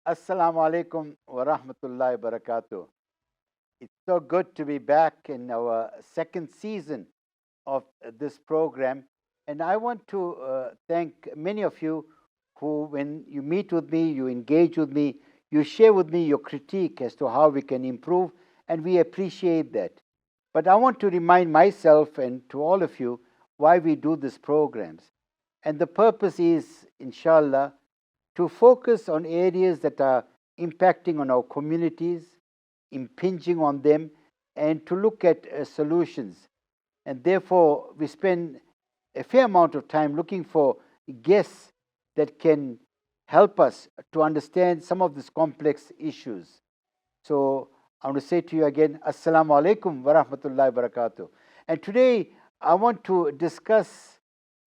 Assalamu alaikum wa rahmatullahi wa barakatuh. It's so good to be back in our second season of this program. And I want to thank many of you who, when you meet with me, you engage with me, you share with me your critique as to how we can improve, and we appreciate that. But I want to remind myself and to all of you why we do these programs. And the purpose is, inshallah, to focus on areas that are impacting on our communities, impinging on them, and to look at solutions. And therefore, we spend a fair amount of time looking for guests that can help us to understand some of these complex issues. So I want to say to you again, Assalamu alaikum wa rahmatullahi wa barakatuh. And today I want to discuss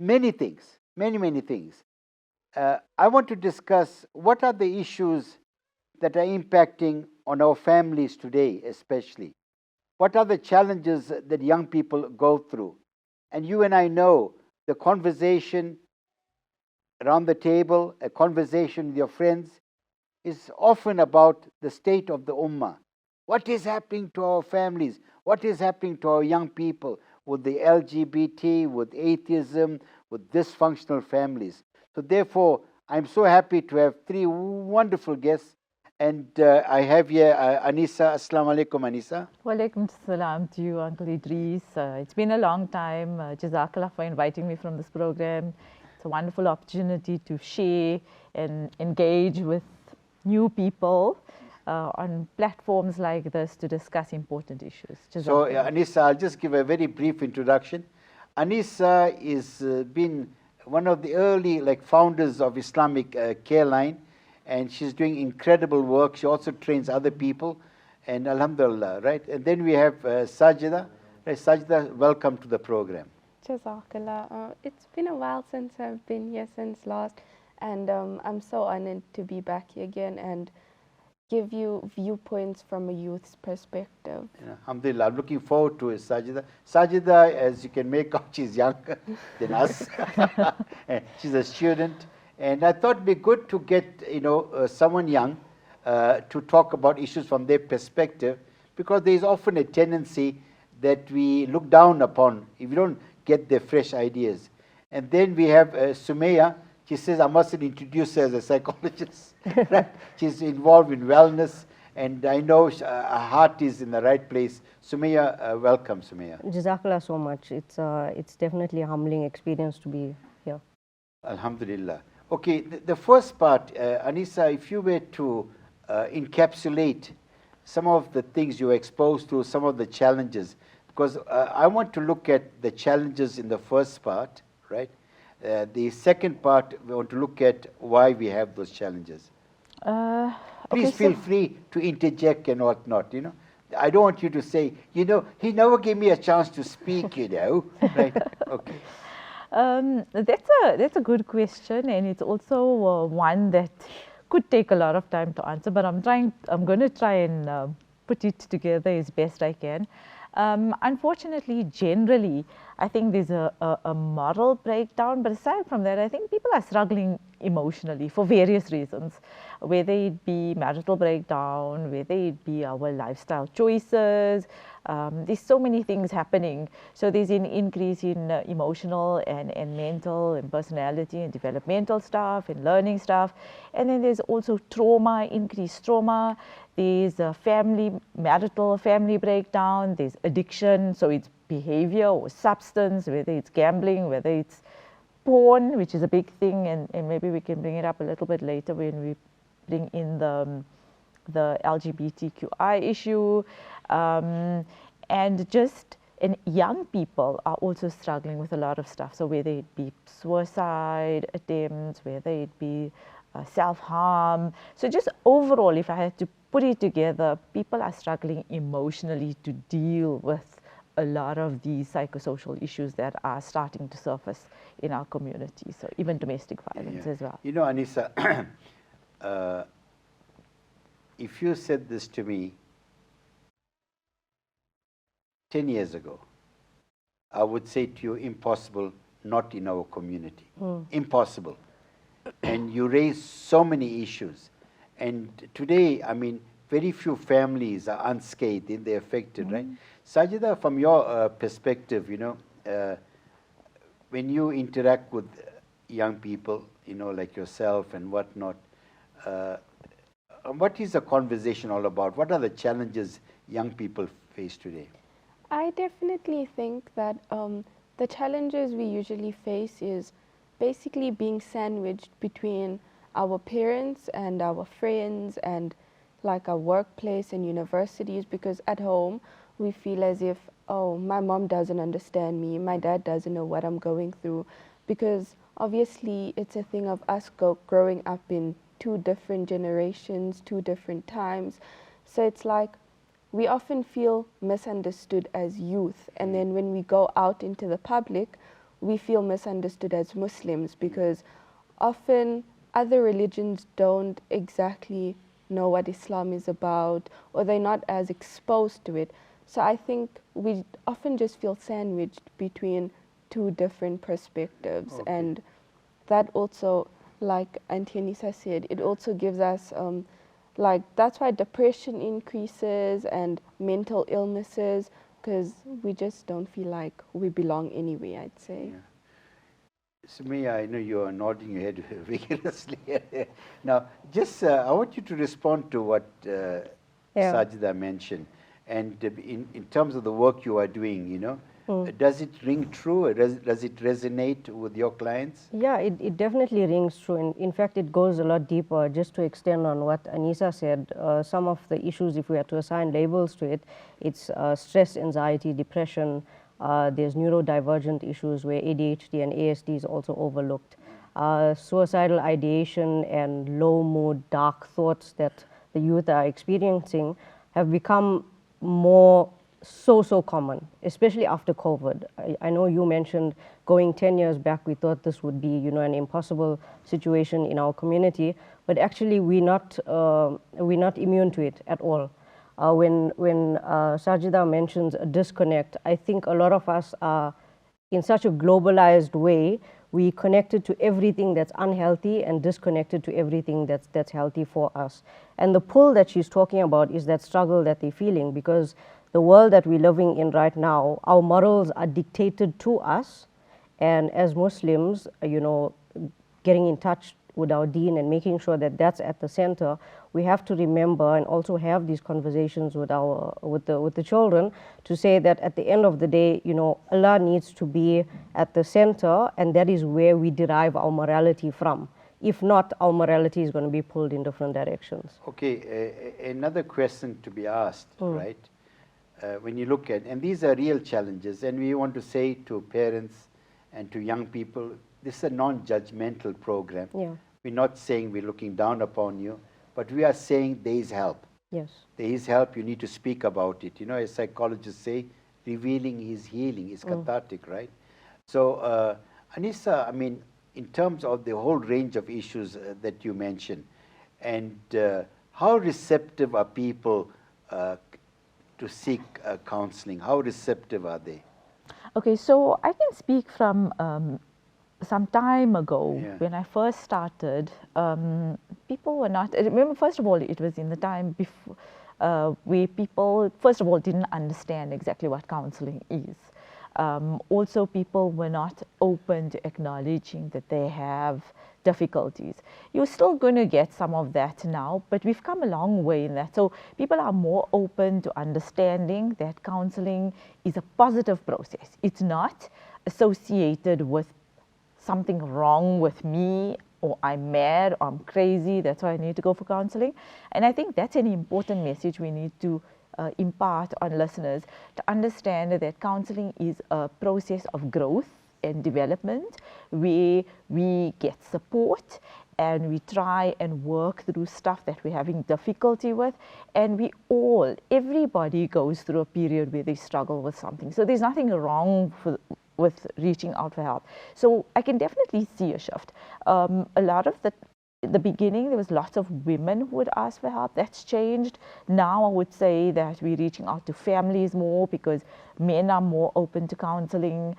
many things, many things. I want to discuss what are the issues that are impacting on our families today, especially. What are the challenges that young people go through? And you and I know the conversation around the table, a conversation with your friends, is often about the state of the ummah. What is happening to our families? What is happening to our young people with the LGBT, with atheism, with dysfunctional families? So therefore, I'm so happy to have three wonderful guests. And I have here Anisa. Assalamu alaikum, Anisa. Walaikum salam to you, Uncle Idris. It's been a long time. Jazakallah for inviting me from this program. It's a wonderful opportunity to share and engage with new people on platforms like this to discuss important issues. So, Anisa, I'll just give a very brief introduction. Anisa is been one of the early founders of Islamic Care Line, and she's doing incredible work. She also trains other people, and alhamdulillah, right? And then we have Sajida. Right, Sajida, welcome to the program. Jazakallah. It's been a while since I've been here since last, and I'm so honored to be back here again and give you viewpoints from a youth's perspective. Yeah, alhamdulillah, I'm looking forward to it, Sajida. Sajida, as you can make out, she's younger than us. She's a student. And I thought it'd be good to get someone young to talk about issues from their perspective, because there is often a tendency that we look down upon if you don't get their fresh ideas. And then we have Sumaya. She says I mustn't introduce her as a psychologist. Right? She's involved in wellness, and I know her heart is in the right place. Sumaya, welcome, Sumaya. Jazakallah so much. It's definitely a humbling experience to be here. Alhamdulillah. Okay, the first part, Anisa, if you were to encapsulate some of the things you were exposed to, some of the challenges, because I want to look at the challenges in the first part, right? The second part, we want to look at why we have those challenges. Please feel free to interject and whatnot, I don't want you to say, he never gave me a chance to speak, right? Okay. That's a good question, and it's also one that could take a lot of time to answer, but I'm going to try and put it together as best I can. Unfortunately, generally, I think there's a moral breakdown, but aside from that, I think people are struggling emotionally for various reasons, whether it be marital breakdown, whether it be our lifestyle choices. There's so many things happening. So there's an increase in emotional and mental and personality and developmental stuff and learning stuff. And then there's also trauma, increased trauma. There's marital family breakdown. There's addiction. So it's behavior or substance, whether it's gambling, whether it's porn, which is a big thing. And maybe we can bring it up a little bit later when we bring in the LGBTQI issue. And young people are also struggling with a lot of stuff. So whether it be suicide attempts, whether it be self-harm. So just overall, if I had to put it together, people are struggling emotionally to deal with a lot of these psychosocial issues that are starting to surface in our community. So even domestic violence as well. Anisa, if you said this to me 10 years ago, I would say to you, impossible, not in our community. Impossible. And you raise so many issues. And today, I mean, very few families are unscathed and they're affected, right? Sajida, from your perspective, when you interact with young people, like yourself and whatnot, what is the conversation all about? What are the challenges young people face today? I definitely think that the challenges we usually face is basically being sandwiched between our parents and our friends and like our workplace and universities, because at home we feel as if, oh, my mom doesn't understand me, my dad doesn't know what I'm going through, because obviously it's a thing of us growing up in two different generations, two different times. So it's like we often feel misunderstood as youth, and then when we go out into the public, we feel misunderstood as Muslims, because often other religions don't exactly know what Islam is about, or they're not as exposed to it. So I think we often just feel sandwiched between two different perspectives. Okay. And that also, like Auntie Anissa said, it also gives us like, that's why depression increases and mental illnesses, because we just don't feel like we belong anywhere, I'd say. Yeah. Sumaya, I know you are nodding your head vigorously. Now, just I want you to respond to what Sajida mentioned. And in terms of the work you are doing, does it ring true? Or does it resonate with your clients? Yeah, it definitely rings true. In fact, it goes a lot deeper. Just to extend on what Anissa said, some of the issues, if we had to assign labels to it, it's stress, anxiety, depression. There's neurodivergent issues where ADHD and ASD is also overlooked. Suicidal ideation and low mood, dark thoughts that the youth are experiencing have become more so common, especially after COVID. I know you mentioned going 10 years back, we thought this would be, an impossible situation in our community, but actually we're not immune to it at all. When Sajida mentions a disconnect, I think a lot of us are in such a globalized way, we connected to everything that's unhealthy and disconnected to everything that's healthy for us. And the pull that she's talking about is that struggle that they're feeling, because the world that we're living in right now, our morals are dictated to us. And as Muslims, getting in touch with our deen and making sure that that's at the center, we have to remember and also have these conversations with the children to say that at the end of the day, Allah needs to be at the center, and that is where we derive our morality from. If not, our morality is going to be pulled in different directions. Okay, another question to be asked, right? When you look at, and these are real challenges, and we want to say to parents and to young people, this is a non-judgmental program. Yeah. We're not saying we're looking down upon you, but we are saying there is help. Yes. There is help, you need to speak about it. As psychologists say, revealing is healing, is cathartic, right? So, Anissa, I mean, in terms of the whole range of issues that you mentioned, and how receptive are people to seek counseling? How receptive are they? Okay, so I can speak from some time ago. Yeah. When I first started, people were not, remember, first of all, it was in the time before where people, first of all, didn't understand exactly what counseling is. Also, people were not open to acknowledging that they have difficulties. You're still going to get some of that now, but we've come a long way in that. So people are more open to understanding that counseling is a positive process. It's not associated with something wrong with me, or I'm mad, or I'm crazy, that's why I need to go for counseling. And I think that's an important message we need to impart on listeners, to understand that counseling is a process of growth and development, where we get support and we try and work through stuff that we're having difficulty with. And everybody goes through a period where they struggle with something. So there's nothing wrong with reaching out for help. So I can definitely see a shift. A lot of the beginning, there was lots of women who would ask for help. That's changed. Now I would say that we're reaching out to families more, because men are more open to counseling.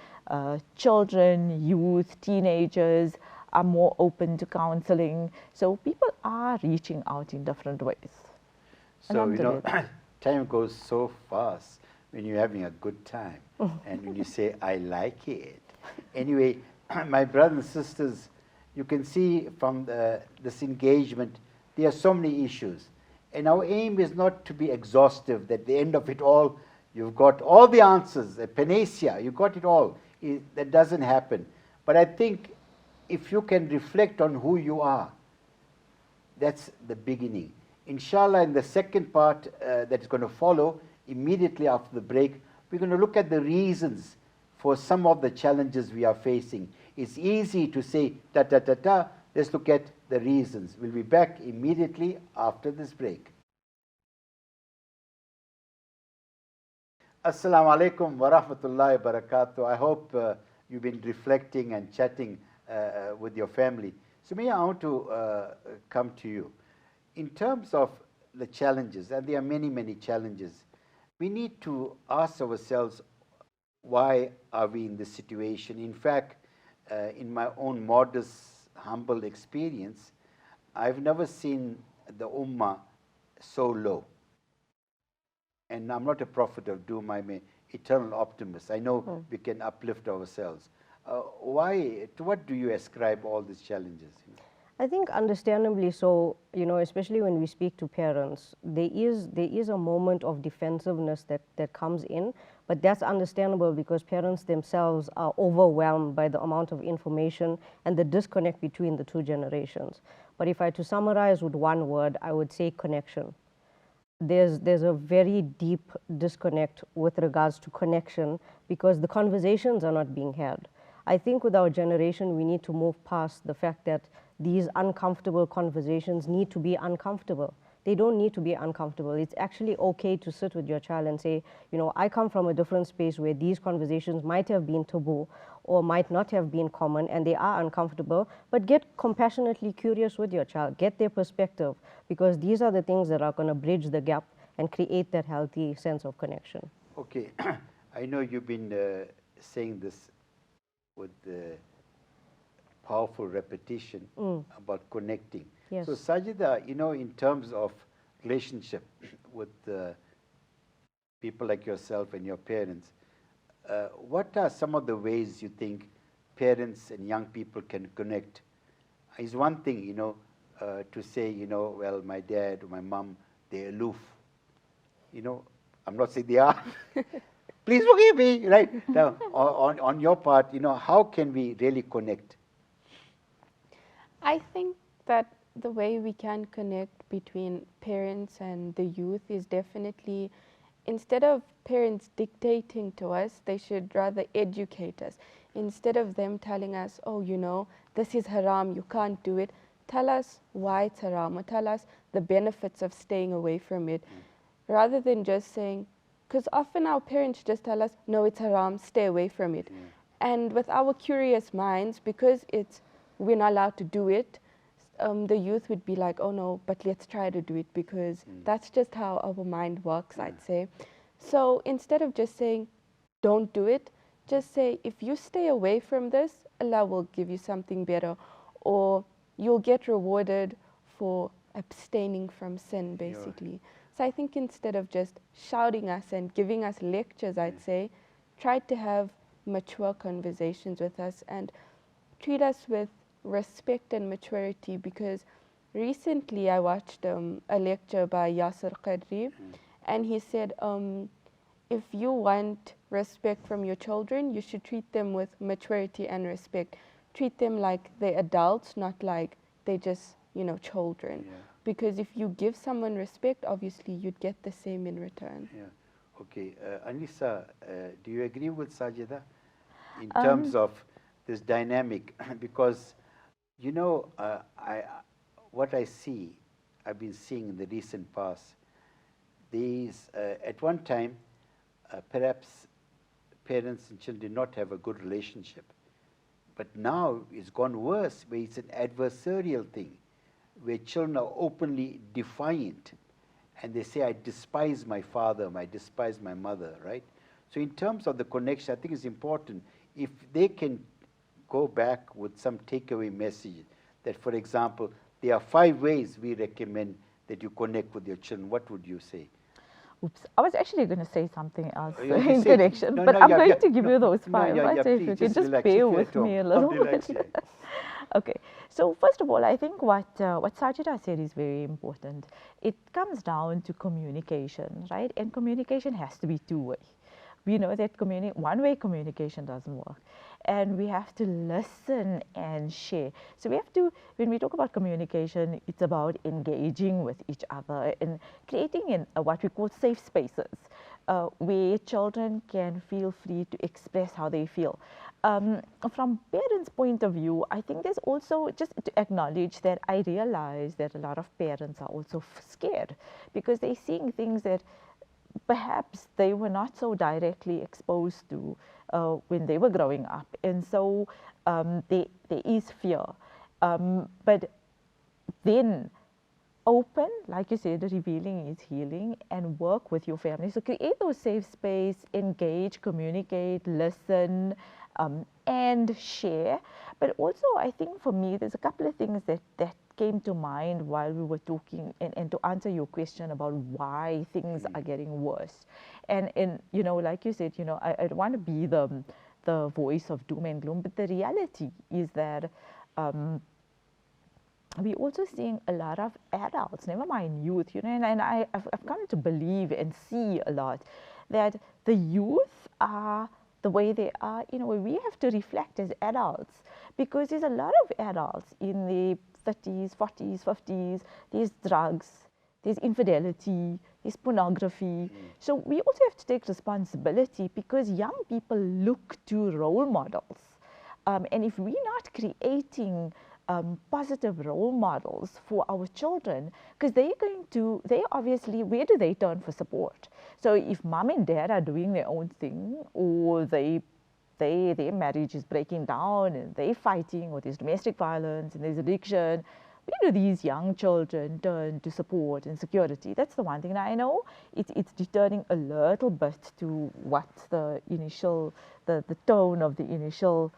Children, youth, teenagers are more open to counseling. So people are reaching out in different ways. So, you know, Alhamdulillah. time goes so fast when you're having a good time and when you say, I like it. Anyway, my brothers and sisters, you can see from this engagement, there are so many issues. And our aim is not to be exhaustive, that at the end of it all, you've got all the answers, a panacea, you got it all. That doesn't happen. But I think if you can reflect on who you are, that's the beginning. Inshallah, in the second part that is going to follow, immediately after the break, we're going to look at the reasons for some of the challenges we are facing. It's easy to say, ta ta ta ta, let's look at the reasons. We'll be back immediately after this break. Assalamu alaikum wa rahmatullahi wa barakatuh. I hope you've been reflecting and chatting with your family. So Mia, I want to come to you. In terms of the challenges, and there are many, many challenges, we need to ask ourselves, why are we in this situation? In fact, in my own modest, humble experience, I've never seen the ummah so low. And I'm not a prophet of doom, I'm an eternal optimist. I know we can uplift ourselves. Why, to what do you ascribe all these challenges? I think understandably so, you know, especially when we speak to parents, there is a moment of defensiveness that comes in, but that's understandable because parents themselves are overwhelmed by the amount of information and the disconnect between the two generations. But if I had to summarize with one word, I would say connection. There's a very deep disconnect with regards to connection because the conversations are not being had. I think with our generation, we need to move past the fact that these uncomfortable conversations need to be uncomfortable. They don't need to be uncomfortable. It's actually okay to sit with your child and say, you know, I come from a different space where these conversations might have been taboo or might not have been common and they are uncomfortable, but get compassionately curious with your child, get their perspective, because these are the things that are going to bridge the gap and create that healthy sense of connection. Okay, I know you've been saying this with powerful repetition about connecting. Yes. So Sajida, you know, in terms of relationship with people like yourself and your parents, what are some of the ways you think parents and young people can connect? Is one thing, you know, to say, you know, well, my dad or my mom, they're aloof. You know, I'm not saying they are. Please forgive me, right? Now, on your part, you know, how can we really connect? I think that the way we can connect between parents and the youth is definitely, instead of parents dictating to us, they should rather educate us. Instead of them telling us, oh, you know, this is haram, you can't do it, tell us why it's haram or tell us the benefits of staying away from it. Rather than just saying, because often our parents just tell us, no, it's haram, stay away from it. And with our curious minds, because we're not allowed to do it, the youth would be like, oh no, but let's try to do it because that's just how our mind works, I'd say. So instead of just saying, don't do it, just say, if you stay away from this, Allah will give you something better, or you'll get rewarded for abstaining from sin, basically. So I think instead of just shouting us and giving us lectures, I'd say, try to have mature conversations with us and treat us with respect and maturity, because recently I watched a lecture by Yasser Qadri, and he said, if you want respect from your children, you should treat them with maturity and respect. Treat them like they're adults, not like they're just, you know, children. Because if you give someone respect, obviously you'd get the same in return. Okay, Anissa, do you agree with Sajida in terms of this dynamic? Because, you know, what I've been seeing in the recent past, at one time, perhaps parents and children did not have a good relationship. But now it's gone worse, where it's an adversarial thing, where children are openly defiant. And they say, I despise my father, I despise my mother, right? So in terms of the connection, I think it's important if they can go back with some takeaway message that, for example, there are 5 ways we recommend that you connect with your children. What would you say? Oops, I was actually going to say something else You in said- connection, no, but no, I'm yeah, going yeah, to give no, you those no, 5, yeah, right? yeah, So if please, you can just relax. bear If you're with at home, me a little relax, bit. yeah. Okay, so first of all, I think what Sajida said is very important. It comes down to communication, right? And communication has to be two-way. We know that one-way communication doesn't work, and we have to listen and share. So we have to, when we talk about communication, it's about engaging with each other and creating what we call safe spaces, where children can feel free to express how they feel. From parents' point of view, I think there's also just to acknowledge that I realize that a lot of parents are also scared because they're seeing things that perhaps they were not so directly exposed to when they were growing up. And so there is fear. But then open, like you said, revealing is healing, and work with your family. So create those safe space, engage, communicate, listen, and share. But also, I think for me, there's a couple of things that came to mind while we were talking, and to answer your question about why things are getting worse. And you know, like you said, you know, I don't want to be the voice of doom and gloom, but the reality is that we're also seeing a lot of adults, never mind youth, you know, and I've come to believe and see a lot that the youth are the way they are, you know, we have to reflect as adults, because there's a lot of adults in the 30s, 40s, 50s, there's drugs, there's infidelity, there's pornography. So we also have to take responsibility, because young people look to role models. And if we're not creating positive role models for our children, because they obviously, where do they turn for support? So if mom and dad are doing their own thing, or their marriage is breaking down and they're fighting, or there's domestic violence and there's addiction, where do these young children turn to support and security? That's the one thing. Now, I know it's deterring a little bit to what the tone of the initial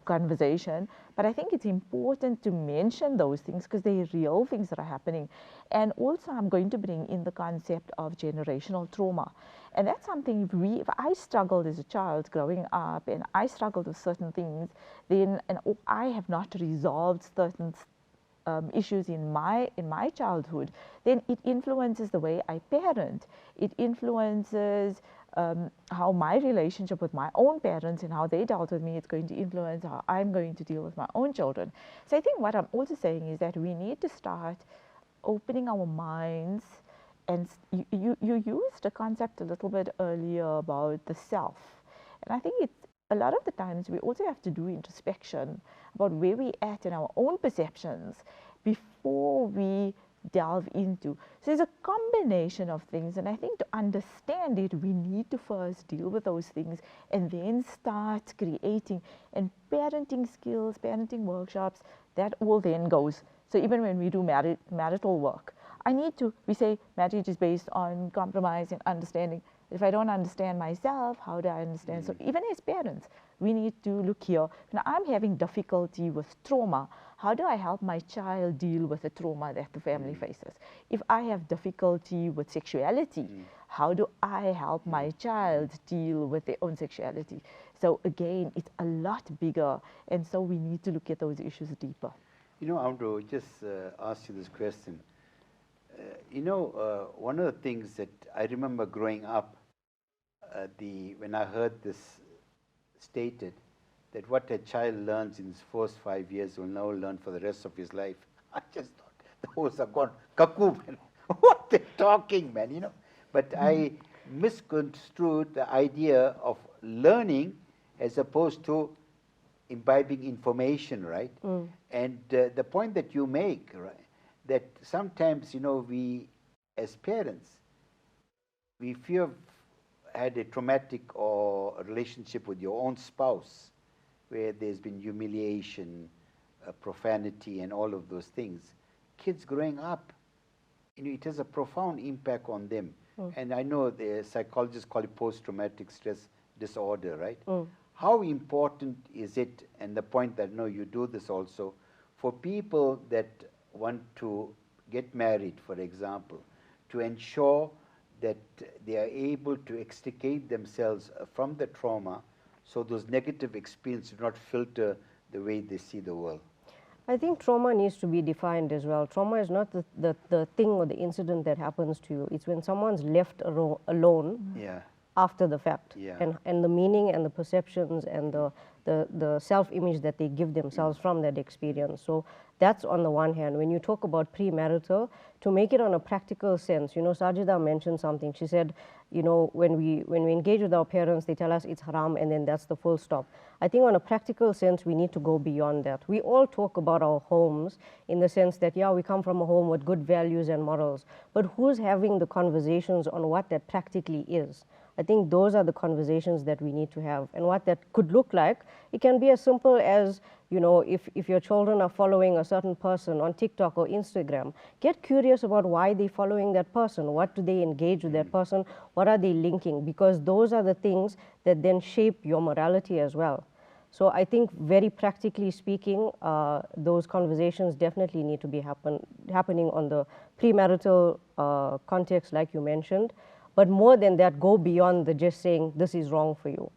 conversation, but I think it's important to mention those things because they're real things that are happening. And also, I'm going to bring in the concept of generational trauma, and that's something if I struggled as a child growing up, and I struggled with certain things, then or I have not resolved certain issues in my childhood, then it influences the way I parent. It influences how my relationship with my own parents and how they dealt with me. It's going to influence how I'm going to deal with my own children. So I think what I'm also saying is that we need to start opening our minds. And you used a concept a little bit earlier about the self. And I think it's a lot of the times we also have to do introspection about where we're at in our own perceptions before we delve into. So there's a combination of things, and I think to understand it, we need to first deal with those things and then start creating and parenting skills, parenting workshops, that all then goes. So even when we do marital work, we say marriage is based on compromise and understanding. If I don't understand myself, how do I understand? So even as parents, we need to look here. Now, I'm having difficulty with trauma. How do I help my child deal with the trauma that the family faces? If I have difficulty with sexuality, how do I help my child deal with their own sexuality? So again, it's a lot bigger, and so we need to look at those issues deeper. You know, Amro, just ask you this question. One of the things that I remember growing up, when I heard this stated, that what a child learns in his first 5 years will now learn for the rest of his life. I just thought, those are gone cuckoo, man. What they're talking, man, you know. But I misconstrued the idea of learning as opposed to imbibing information, right? And the point that you make, right, that sometimes, we, as parents, if you have had a traumatic or a relationship with your own spouse, where there's been humiliation, profanity, and all of those things, kids growing up, it has a profound impact on them. And I know the psychologists call it post-traumatic stress disorder, right? How important is it, and the point that, you do this also, for people that want to get married, for example, to ensure that they are able to extricate themselves from the trauma so those negative experiences do not filter the way they see the world? I think trauma needs to be defined as well. Trauma is not the thing or the incident that happens to you. It's when someone's left alone Yeah. after the fact. Yeah. And the meaning and the perceptions and the self-image that they give themselves from that experience. So that's on the one hand. When you talk about premarital, to make it on a practical sense, you know, Sajida mentioned something. She said, you know, when we engage with our parents, they tell us it's haram, and then that's the full stop. I think on a practical sense, we need to go beyond that. We all talk about our homes in the sense that, yeah, we come from a home with good values and morals, but who's having the conversations on what that practically is? I think those are the conversations that we need to have. And what that could look like, it can be as simple as, you know, if your children are following a certain person on TikTok or Instagram, get curious about why they're following that person. What do they engage with that person? What are they linking? Because those are the things that then shape your morality as well. So I think very practically speaking, those conversations definitely need to be happening on the premarital context like you mentioned. But more than that, go beyond the just saying this is wrong for you.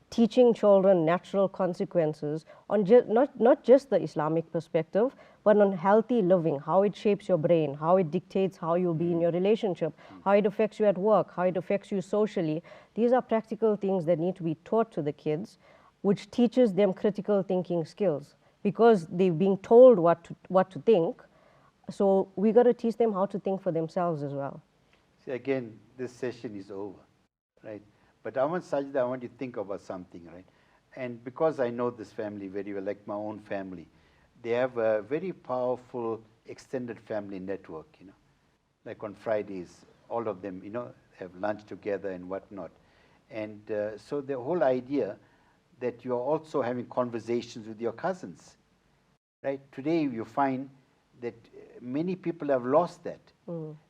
Teaching children natural consequences on not just the Islamic perspective, but on healthy living, how it shapes your brain, how it dictates how you'll be in your relationship, how it affects you at work, how it affects you socially. These are practical things that need to be taught to the kids, which teaches them critical thinking skills because they're being told what to think. So we got to teach them how to think for themselves as well. See, again, this session is over, right? But I want Sajida, I want you to think about something, right? And because I know this family very well, like my own family, they have a very powerful extended family network, you know. Like on Fridays, all of them, you know, have lunch together and whatnot. And so the whole idea that you're also having conversations with your cousins, right? Today you find that many people have lost that.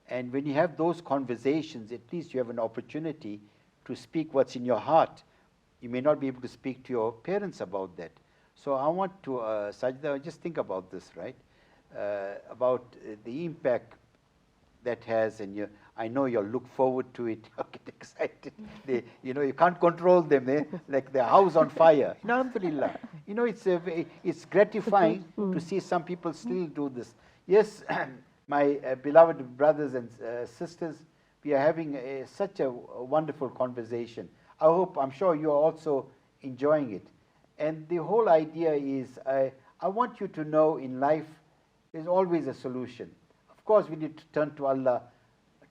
And when you have those conversations, at least you have an opportunity to speak what's in your heart. You may not be able to speak to your parents about that. So I want to, Sajida, just think about this, right? About the impact that has, and I know you'll look forward to it, you'll get excited. You know, you can't control them, like the house on fire. Alhamdulillah. You know, it's gratifying to see some people still do this. Yes, my beloved brothers and sisters, we are having such a wonderful conversation. I'm sure you're also enjoying it. And the whole idea is, I want you to know in life, there's always a solution. Of course, we need to turn to Allah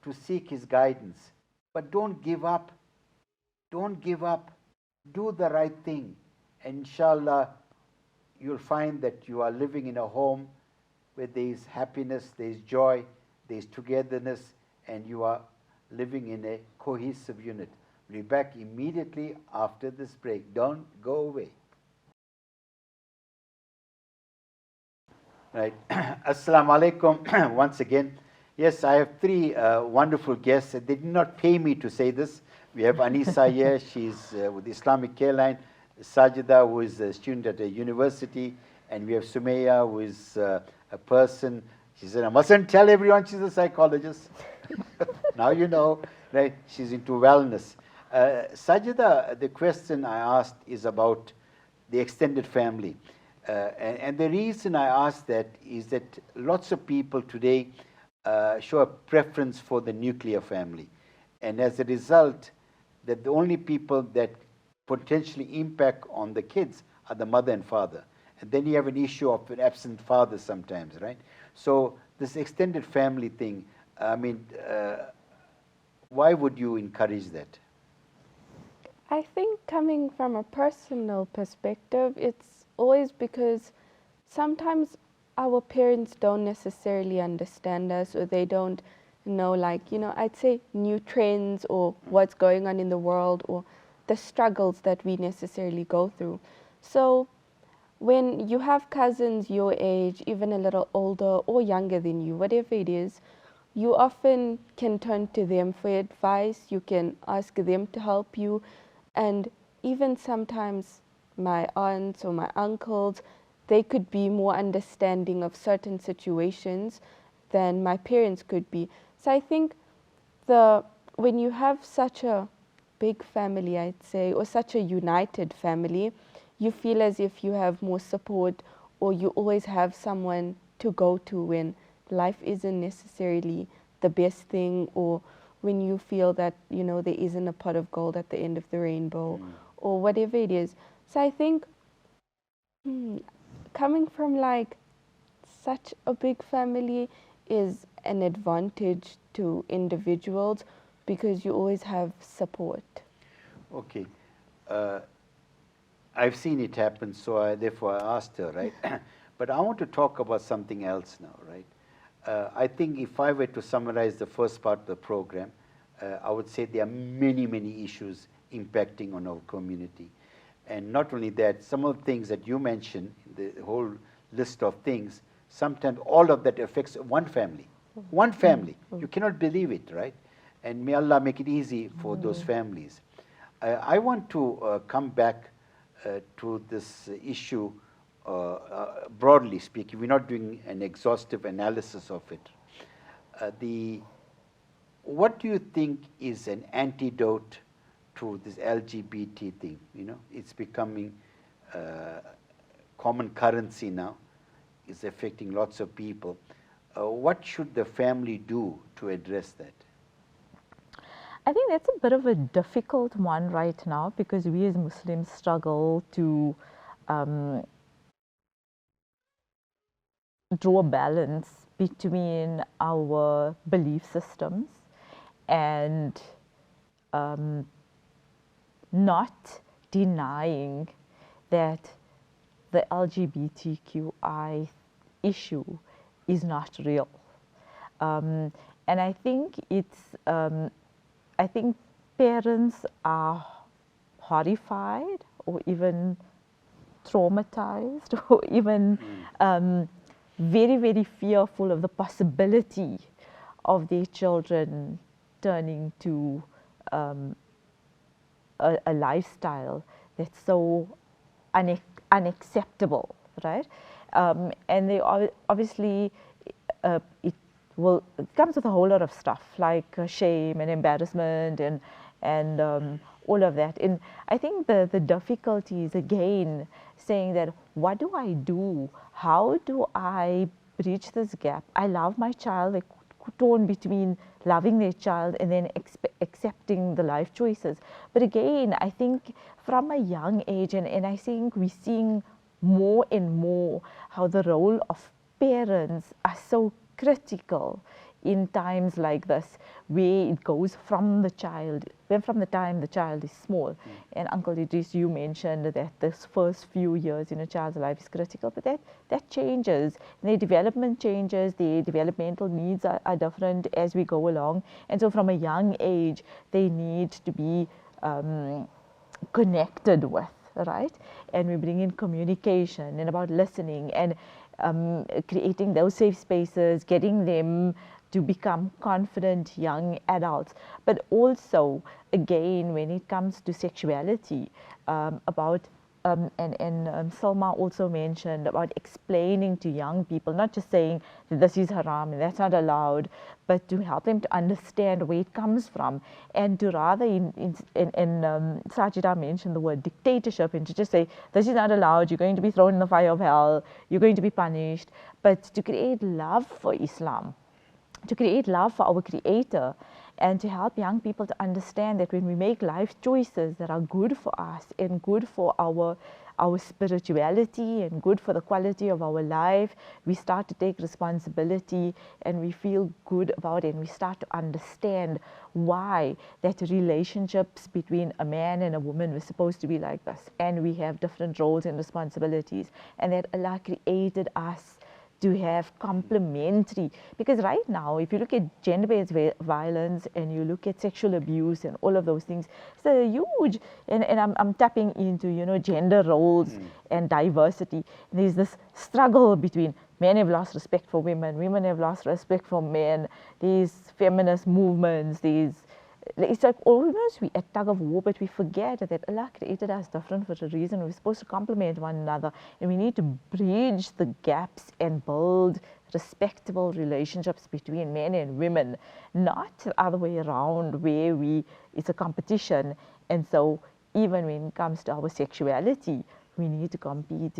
to seek His guidance. But don't give up. Don't give up. Do the right thing. And inshallah, you'll find that you are living in a home where there is happiness, there is joy, there is togetherness, and you are living in a cohesive unit. We'll be back immediately after this break. Don't go away. Right. Assalamu alaikum once again. Yes, I have three wonderful guests. They did not pay me to say this. We have Anisa here. She's with Islamic Care Line. Sajida, who is a student at a university. And we have Sumaya, who is a person. She said, I mustn't tell everyone she's a psychologist. Now you know, right? She's into wellness. Sajida, the question I asked is about the extended family. And the reason I asked that is that lots of people today show a preference for the nuclear family. And as a result, that the only people that potentially impact on the kids are the mother and father. And then you have an issue of an absent father sometimes, right? So this extended family thing, I mean, why would you encourage that? I think coming from a personal perspective, it's always because sometimes our parents don't necessarily understand us, or they don't know, like, you know, I'd say new trends or what's going on in the world or the struggles that we necessarily go through. So when you have cousins your age, even a little older or younger than you, whatever it is, you often can turn to them for advice. You can ask them to help you. And even sometimes my aunts or my uncles, they could be more understanding of certain situations than my parents could be. So I think when you have such a big family, I'd say, or such a united family, you feel as if you have more support, or you always have someone to go to when life isn't necessarily the best thing, or when you feel that, you know, there isn't a pot of gold at the end of the rainbow, or whatever it is. So I think coming from like such a big family is an advantage to individuals because you always have support. Okay. I've seen it happen, so therefore I asked her, right? But I want to talk about something else now, right? I think if I were to summarize the first part of the program, I would say there are many, many issues impacting on our community. And not only that, some of the things that you mentioned, the whole list of things, sometimes all of that affects one family. One family. You cannot believe it, right? And may Allah make it easy for those families. I want to come back to this issue broadly speaking. We're not doing an exhaustive analysis of it. What do you think is an antidote to this LGBT thing? You know, it's becoming common currency now. It's affecting lots of people. What should the family do to address that? I think that's a bit of a difficult one right now because we as Muslims struggle to draw a balance between our belief systems and not denying that the LGBTQI issue is not real. And I think I think parents are horrified or even traumatized or even very, very fearful of the possibility of their children turning to a lifestyle that's so unacceptable, right? And they obviously, it comes with a whole lot of stuff like shame and embarrassment and all of that. And I think the difficulty is again saying that, what do I do? How do I bridge this gap? I love my child. Like, torn between loving their child and then accepting the life choices. But again, I think from a young age, and I think we're seeing more and more how the role of parents are so critical in times like this, where it goes from the child, from the time the child is small. And Uncle Edris, you mentioned that this first few years in a child's life is critical, but that changes. Their development changes, their developmental needs are different as we go along. And so from a young age, they need to be connected with, right? And we bring in communication and about listening and creating those safe spaces, getting them to become confident young adults. But also, again, when it comes to sexuality, about and Salma also mentioned about explaining to young people, not just saying that this is haram and that's not allowed, but to help them to understand where it comes from, and to rather, Sajida mentioned the word dictatorship, and to just say this is not allowed, you're going to be thrown in the fire of hell, you're going to be punished, but to create love for Islam, to create love for our Creator, and to help young people to understand that when we make life choices that are good for us and good for our spirituality and good for the quality of our life, we start to take responsibility and we feel good about it, and we start to understand why that relationships between a man and a woman were supposed to be like this, and we have different roles and responsibilities, and that Allah created us to have complementary, because right now if you look at gender-based violence and you look at sexual abuse and all of those things, it's a huge, and I'm tapping into, you know, gender roles and diversity. And there's this struggle between men have lost respect for women, women have lost respect for men, these feminist movements, these it's like almost we at tug of war, but we forget that Allah created us different for a reason. We're supposed to complement one another, and we need to bridge the gaps and build respectable relationships between men and women, not the other way around where it's a competition. And so even when it comes to our sexuality, we need to compete.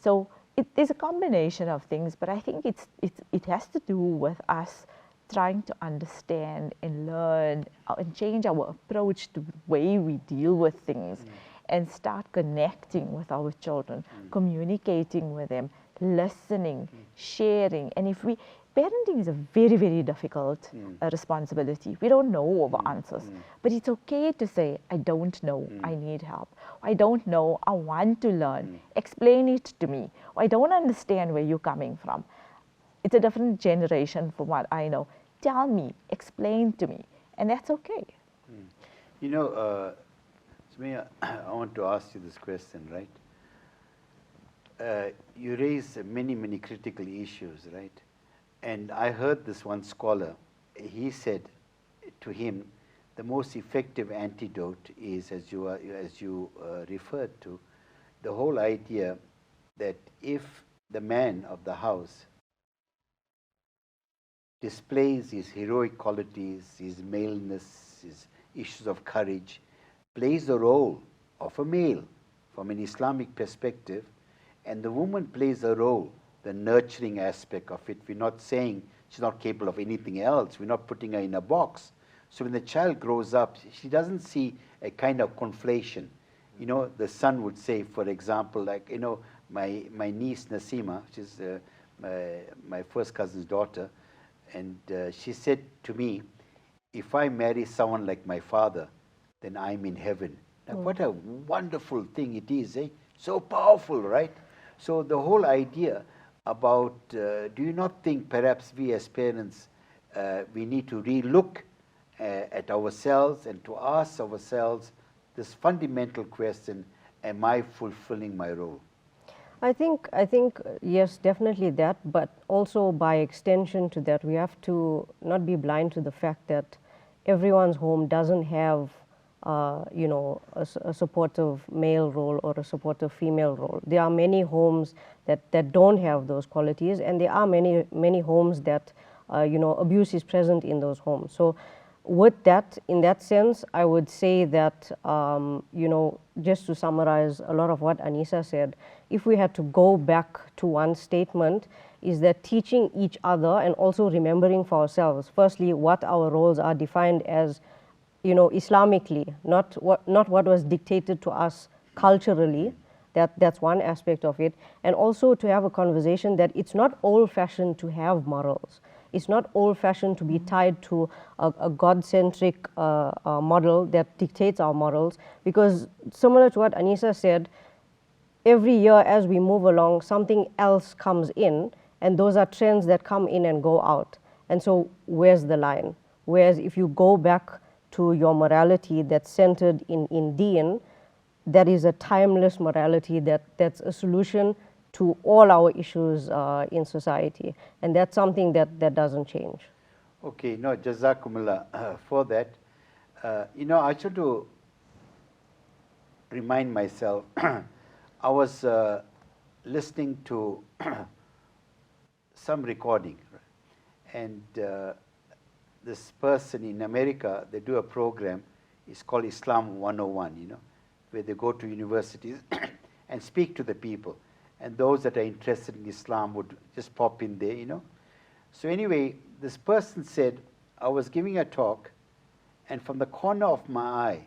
So there's a combination of things, but I think it has to do with us trying to understand and learn and change our approach to the way we deal with things, and start connecting with our children, communicating with them, listening, sharing. And parenting is a very, very difficult responsibility. We don't know all the answers, but it's okay to say, I don't know, I need help. I don't know, I want to learn. Explain it to me. I don't understand where you're coming from. It's a different generation from what I know. Tell me, explain to me, and that's okay. You know, Sumaya, I want to ask you this question, right? You raise many, many critical issues, right? And I heard this one scholar, he said to him, the most effective antidote is, as you referred to, the whole idea that if the man of the house displays his heroic qualities, his maleness, his issues of courage, plays the role of a male from an Islamic perspective, and the woman plays a role, the nurturing aspect of it. We're not saying she's not capable of anything else. We're not putting her in a box. So when the child grows up, she doesn't see a kind of conflation. You know, the son would say, for example, like, you know, my niece Nasima, she's my first cousin's daughter, and she said to me, if I marry someone like my father, then I'm in heaven. Now, what a wonderful thing it is, eh? So powerful, right? So the whole idea about, do you not think perhaps we as parents, we need to relook at ourselves and to ask ourselves this fundamental question, am I fulfilling my role? I think yes, definitely that, but also by extension to that, we have to not be blind to the fact that everyone's home doesn't have you know, a supportive male role or a supportive female role. There are many homes that don't have those qualities, and there are many homes that you know, abuse is present in those homes. So with that, in that sense, I would say that you know, just to summarize a lot of what Anisa said, if we had to go back to one statement, is that teaching each other and also remembering for ourselves, firstly, what our roles are defined as, you know, Islamically, not what was dictated to us culturally. That's one aspect of it. And also to have a conversation that it's not old-fashioned to have morals. It's not old-fashioned to be tied to a God-centric model that dictates our morals, because similar to what Anisa said, every year as we move along, something else comes in, and those are trends that come in and go out. And so where's the line? Whereas if you go back to your morality that's centered in Deen, that is a timeless morality that's a solution to all our issues in society. And that's something that doesn't change. Okay, no, Jazakumullah for that. You know, I should to remind myself, I was listening to some recording, and this person in America, they do a program, it's called Islam 101, you know, where they go to universities and speak to the people. And those that are interested in Islam would just pop in there, you know. So anyway, this person said, I was giving a talk, and from the corner of my eye,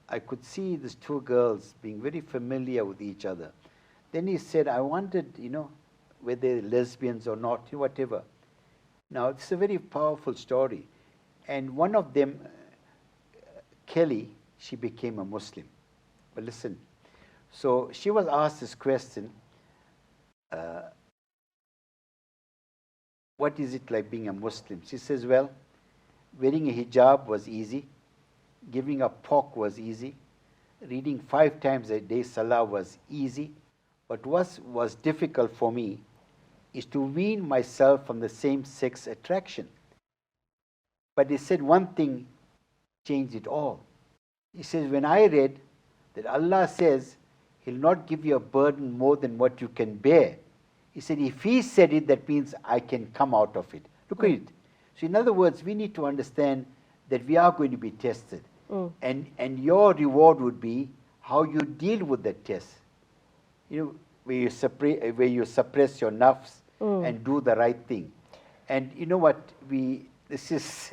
I could see these two girls being very familiar with each other. Then he said, I wondered, you know, whether they're lesbians or not, whatever. Now, it's a very powerful story. And one of them, Kelly, she became a Muslim. But listen, so she was asked this question, what is it like being a Muslim? She says, well, wearing a hijab was easy, giving up pork was easy, reading 5 times a day salah was easy, but what was difficult for me is to wean myself from the same-sex attraction. But he said one thing changed it all. He says, when I read that Allah says He'll not give you a burden more than what you can bear, He said, if He said it, that means I can come out of it. Look at it. So in other words, we need to understand that we are going to be tested. And your reward would be how you deal with that test. You know, where you suppress your nafs and do the right thing. And you know what? This is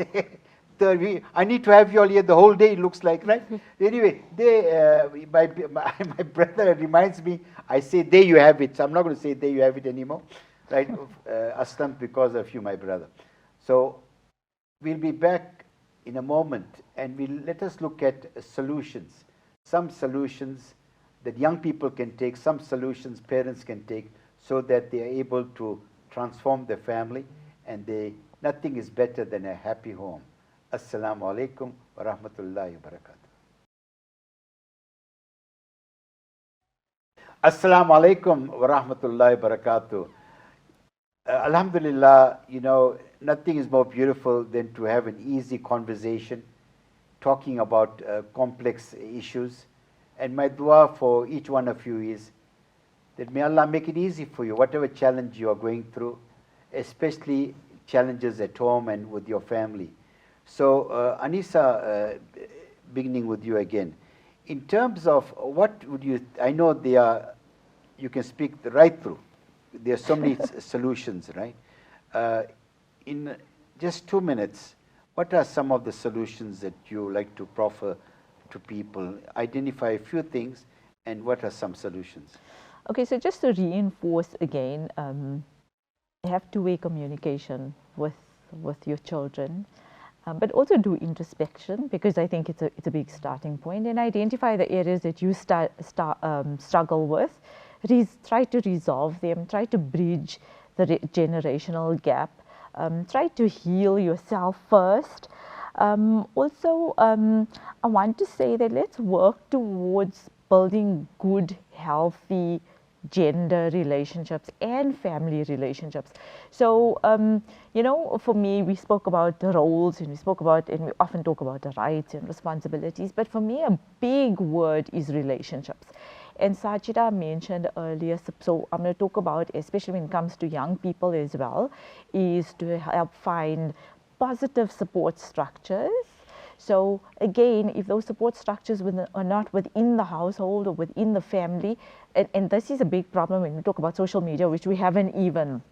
I need to have you all here the whole day, it looks like, right? Anyway, my brother reminds me, I say, there you have it. So I'm not going to say there you have it anymore, right? Aslam, because of you, my brother. So we'll be back in a moment, and let us look at solutions. Some solutions that young people can take, some solutions parents can take, so that they are able to transform their family, and nothing is better than a happy home. Assalamu alaikum wa rahmatullahi wa barakatuh. Assalamu alaikum wa rahmatullahi wa barakatuh. Alhamdulillah, you know, nothing is more beautiful than to have an easy conversation, talking about complex issues. And my dua for each one of you is that may Allah make it easy for you, whatever challenge you are going through, especially challenges at home and with your family. So, Anisa, beginning with you again, in terms of what would you, I know you can speak right through. There are so many solutions, right? In just 2 minutes, what are some of the solutions that you like to proffer to people? Identify a few things, and what are some solutions? Okay, so just to reinforce again, have two-way communication with your children, but also do introspection, because I think it's a big starting point, and identify the areas that you struggle with. Try to resolve them, try to bridge the generational gap, try to heal yourself first. Also, I want to say that let's work towards building good, healthy gender relationships and family relationships. So, you know, for me, we spoke about the roles, and we often talk about the rights and responsibilities, but for me, a big word is relationships. And Sajida mentioned earlier, so I'm going to talk about, especially when it comes to young people as well, is to help find positive support structures. So again, if those support structures are not within the household or within the family, and this is a big problem when we talk about social media, which we haven't even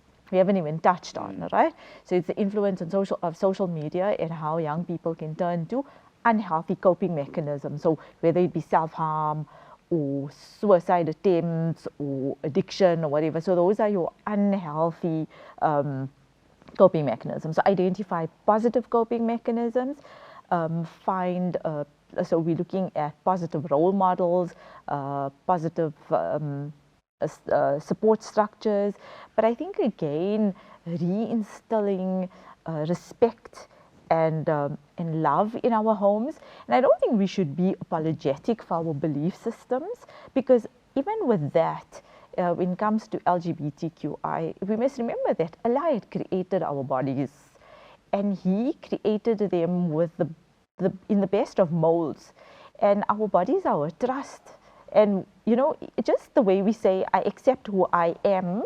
touched on, right? So it's the influence of social media and how young people can turn to unhealthy coping mechanisms. So whether it be self-harm or suicide attempts or addiction or whatever. So those are your unhealthy coping mechanisms. So identify positive coping mechanisms. So we're looking at positive role models, positive support structures. But I think again, reinstilling respect and love in our homes. And I don't think we should be apologetic for our belief systems, because even with that, when it comes to LGBTQI, we must remember that Allah had created our bodies, and He created them with in the best of molds, and our bodies are our trust. And you know, just the way we say, I accept who I am,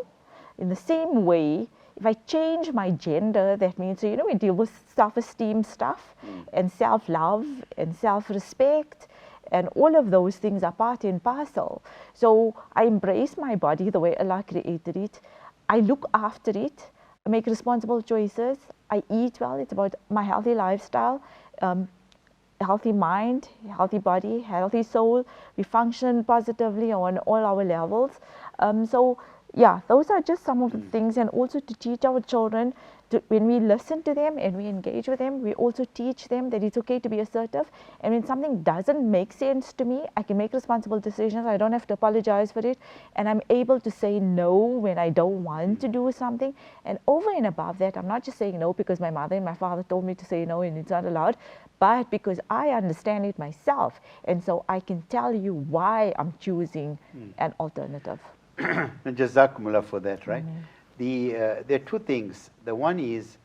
in the same way, if I change my gender, that means, you know, we deal with self-esteem stuff and self-love and self-respect, and all of those things are part and parcel. So I embrace my body the way Allah created it. I look after it. I make responsible choices. I eat well. It's about my healthy lifestyle, healthy mind, healthy body, healthy soul. We function positively on all our levels. So yeah, those are just some of the things. And also to teach our children, when we listen to them and we engage with them, we also teach them that it's okay to be assertive. And when something doesn't make sense to me, I can make responsible decisions. I don't have to apologize for it. And I'm able to say no when I don't want to do something. And over and above that, I'm not just saying no because my mother and my father told me to say no and it's not allowed, but because I understand it myself. And so I can tell you why I'm choosing an alternative. Jazakumullah for that, right? There are two things. The one is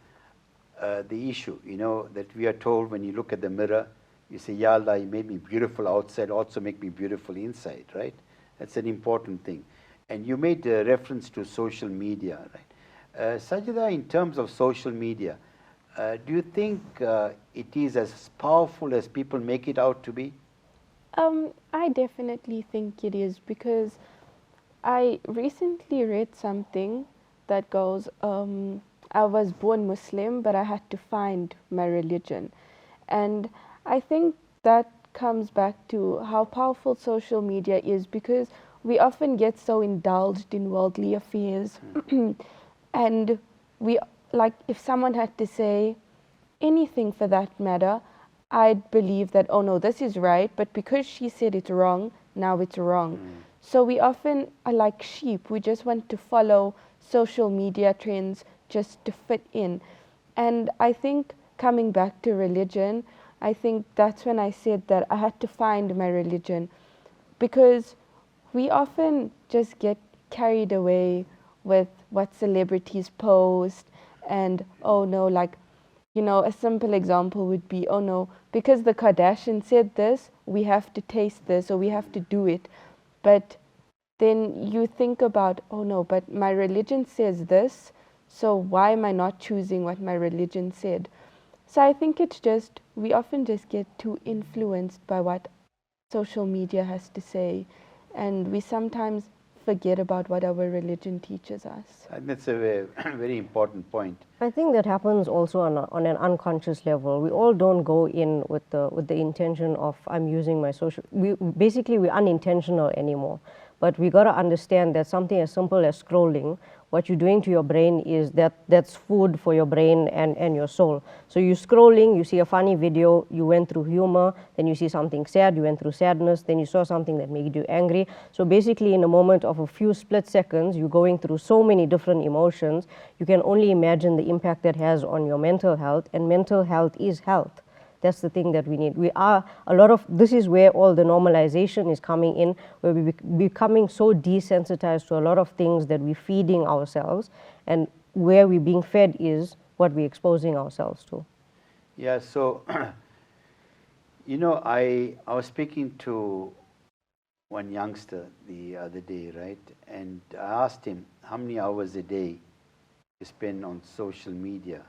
the issue, you know, that we are told when you look at the mirror, You say, Ya Allah, you made me beautiful outside, also make me beautiful inside, right? That's an important thing. And you made a reference to social media, right? Sajida, in terms of social media, do you think it is as powerful as people make it out to be? I definitely think it is, because I recently read something that goes, I was born Muslim, but I had to find my religion. And I think that comes back to how powerful social media is, because we often get so indulged in worldly affairs. And we, like, if someone had to say anything for that matter, I'd believe that, oh no, this is right, but because she said it's wrong, now it's wrong. So we often are like sheep. We just want to follow social media trends just to fit in. And I think, coming back to religion, I think that's when I said that I had to find my religion, because we often just get carried away with what celebrities post, and oh no, like, you know, a simple example would be, oh no, because the Kardashians said this, we have to taste this, or we have to do it. But then you think about, oh no, but my religion says this, so why am I not choosing what my religion said? So I think it's just, we often just get too influenced by what social media has to say, and we sometimes forget about what our religion teaches us. And that's a very, very important point. I think that happens also on an unconscious level. We all don't go in with the intention of, I'm using my social. We're unintentional anymore. But we got to understand that something as simple as scrolling, what you're doing to your brain is that's food for your brain and your soul. So you're scrolling, you see a funny video, you went through humor, then you see something sad, you went through sadness, then you saw something that made you angry. So basically, in a moment of a few split seconds, you're going through so many different emotions. You can only imagine the impact that has on your mental health, and mental health is health. That's the thing that we need. This is where all the normalization is coming in, where we're becoming so desensitized to a lot of things that we're feeding ourselves, and where we're being fed is what we're exposing ourselves to. Yeah, so, you know, I was speaking to one youngster the other day, right? And I asked him, how many hours a day you spend on social media?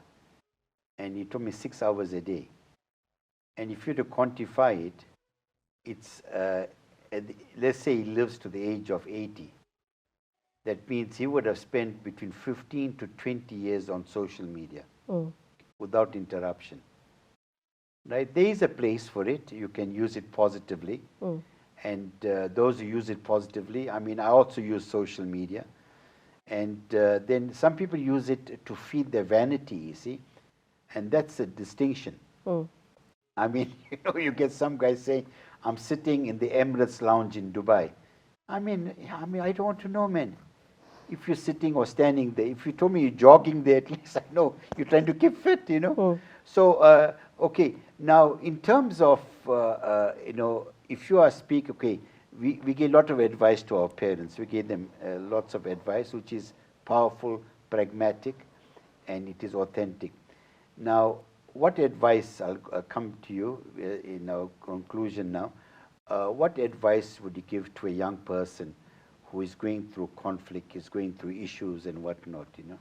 And he told me 6 hours a day. And if you were to quantify it, it's, let's say he lives to the age of 80. That means he would have spent between 15 to 20 years on social media without interruption. Right? There is a place for it. You can use it positively. And those who use it positively, I mean, I also use social media. And then some people use it to feed their vanity, you see. And that's a distinction. I mean, you know, you get some guy saying, I'm sitting in the Emirates lounge in Dubai. I mean, I don't want to know, man. If you're sitting or standing there, if you told me you're jogging there, at least I know you're trying to keep fit, you know. So, okay, now in terms of, you know, if you are we give a lot of advice to our parents. We gave them lots of advice, which is powerful, pragmatic, and it is authentic. Now, what advice, I'll come to you in our conclusion now, what advice would you give to a young person who is going through conflict, is going through issues and whatnot, you know?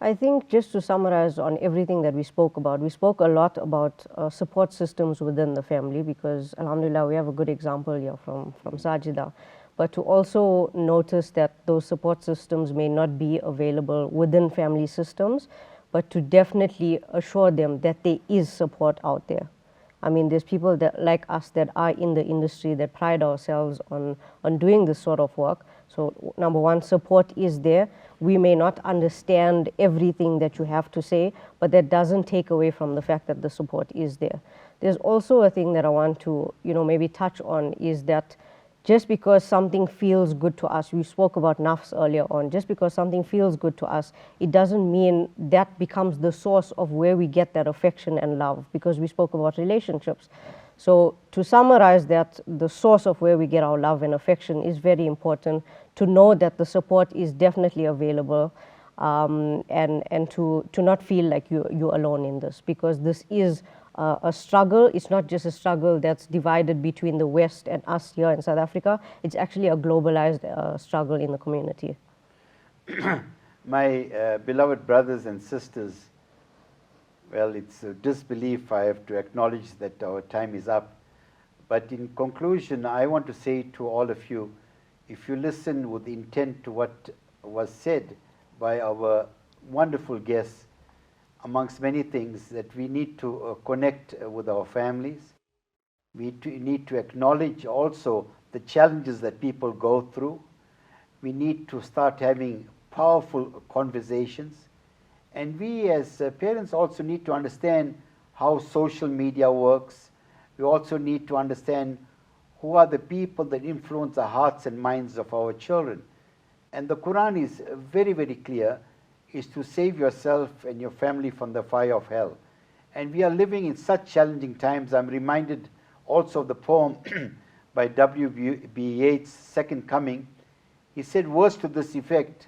I think, just to summarize on everything that we spoke about, we spoke a lot about support systems within the family, because alhamdulillah we have a good example here from Sajida. But to also notice that those support systems may not be available within family systems, but to definitely assure them that there is support out there. I mean, there's people that, like us, that are in the industry, that pride ourselves on doing this sort of work. So number one, support is there. We may not understand everything that you have to say, but that doesn't take away from the fact that the support is there. There's also a thing that I want to, you know, maybe touch on, is that just because something feels good to us, we spoke about nafs earlier on, just because something feels good to us, it doesn't mean that becomes the source of where we get that affection and love, because we spoke about relationships. So to summarize that, the source of where we get our love and affection is very important, to know that the support is definitely available, and to not feel like you're alone in this, because this is a struggle. It's not just a struggle that's divided between the West and us here in South Africa. It's actually a globalized struggle in the community. My beloved brothers and sisters, well, it's a disbelief. I have to acknowledge that our time is up. But in conclusion, I want to say to all of you, if you listen with intent to what was said by our wonderful guests, amongst many things, that we need to connect with our families. We need to acknowledge also the challenges that people go through. We need to start having powerful conversations. And we as parents also need to understand how social media works. We also need to understand who are the people that influence the hearts and minds of our children. And the Quran is very, very clear, is to save yourself and your family from the fire of hell. And we are living in such challenging times. I'm reminded also of the poem by W.B. Yeats, Second Coming. He said words to this effect.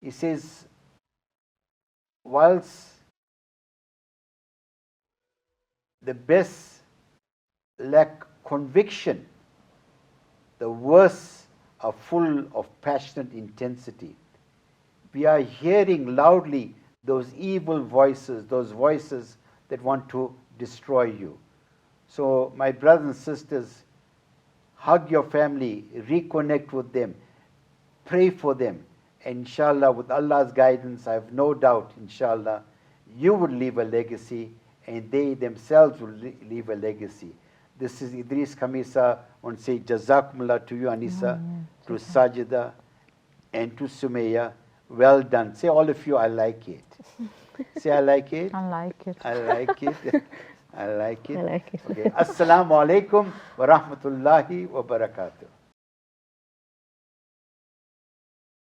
He says, whilst the best lack conviction, the worst are full of passionate intensity. We are hearing loudly those evil voices, those voices that want to destroy you. So, my brothers and sisters, hug your family, reconnect with them, pray for them. And inshallah, with Allah's guidance, I have no doubt, inshallah, you will leave a legacy and they themselves will leave a legacy. This is Edris Khamissa. I want to say Jazakumullah to you, Anisa, to Sajida, and to Sumaya. Well done. Say all of you, I like it. Say I like it. I like it. I like it. I like it. I like it. Okay. Assalamu alaikum wa rahmatullahi wa barakatuh.